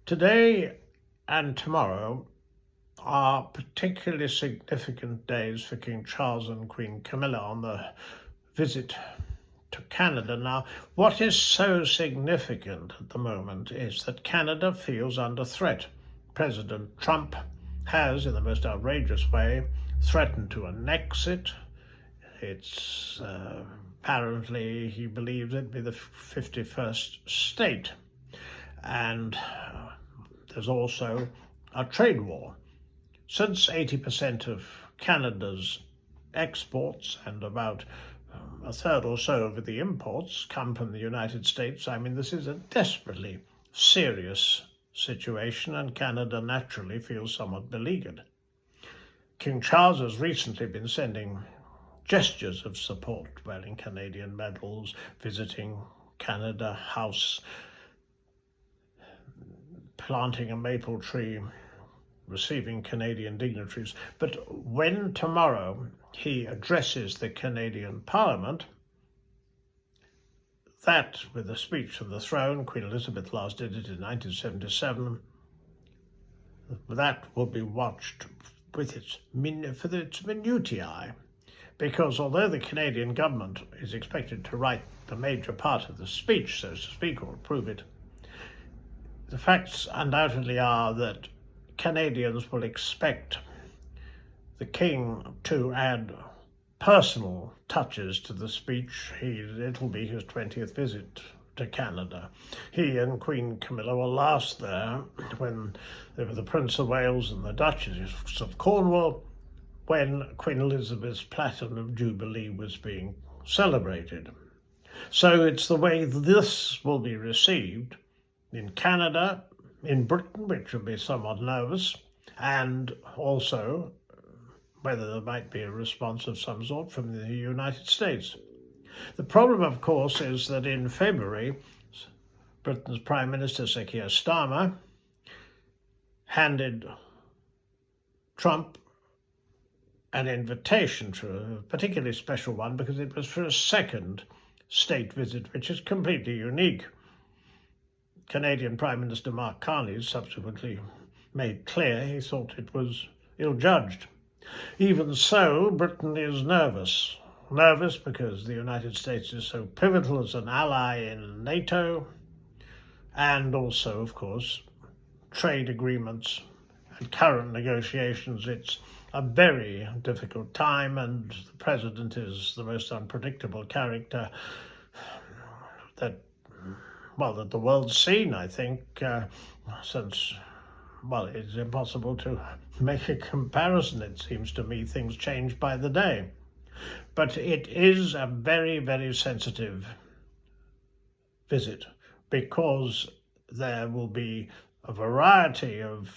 Today and tomorrow are particularly significant days for King Charles and Queen Camilla on the visit to Canada. Now, what is so significant at the moment is that Canada feels under threat. President Trump has, in the most outrageous way, threatened to annex it. It's apparently he believes it'd be the 51st state. And there's also a trade war. Since 80% of Canada's exports and about a third or so of the imports come from the United States, this is a desperately serious situation, and Canada naturally feels somewhat beleaguered. King Charles has recently been sending gestures of support, wearing Canadian medals, visiting Canada House, planting a maple tree, receiving Canadian dignitaries. But when tomorrow he addresses the Canadian Parliament, that, with a speech from the throne, Queen Elizabeth last did it in 1977, that will be watched with its minutiae, because although the Canadian government is expected to write the major part of the speech, so to speak, or approve it, the facts undoubtedly are that Canadians will expect the King to add personal touches to the speech. It'll be his 20th visit to Canada. He and Queen Camilla were last there when they were the Prince of Wales and the Duchess of Cornwall, when Queen Elizabeth's Platinum Jubilee was being celebrated. So it's the way this will be received in Canada, in Britain, which will be somewhat nervous, and also whether there might be a response of some sort from the United States. The problem, of course, is that in February, Britain's Prime Minister, Sir Keir Starmer, handed Trump an invitation to a particularly special one, because it was for a second state visit, which is completely unique. Canadian Prime Minister Mark Carney subsequently made clear he thought it was ill-judged. Even so, Britain is nervous because the United States is so pivotal as an ally in NATO, and also, of course, trade agreements and current negotiations. It's a very difficult time, and the president is the most unpredictable character that the world's seen, I think, since, it's impossible to make a comparison. It seems to me things change by the day. But it is a very, very sensitive visit, because there will be a variety of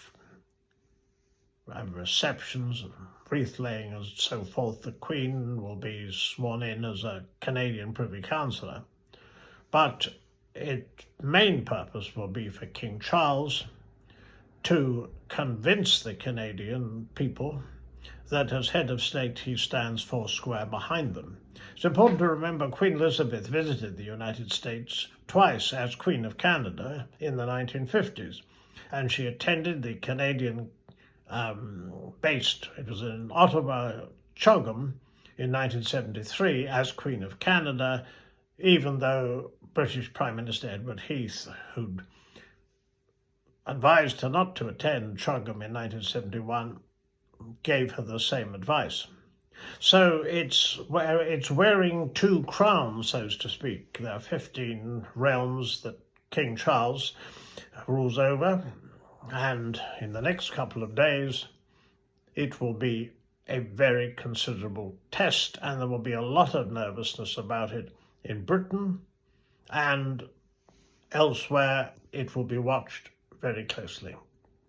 receptions and wreath laying and so forth. The Queen will be sworn in as a Canadian Privy Councillor, but its main purpose will be for King Charles to convince the Canadian people that as head of state he stands foursquare behind them. It's important to remember Queen Elizabeth visited the United States twice as Queen of Canada in the 1950s, and she attended the Canadian based, it was in Ottawa, CHOGM, in 1973 as Queen of Canada, even though British Prime Minister Edward Heath, who'd advised her not to attend CHOGM in 1971, gave her the same advice. So it's wearing two crowns, so to speak. There are 15 realms that King Charles rules over, and in the next couple of days it will be a very considerable test, and there will be a lot of nervousness about it in Britain, and elsewhere it will be watched very closely.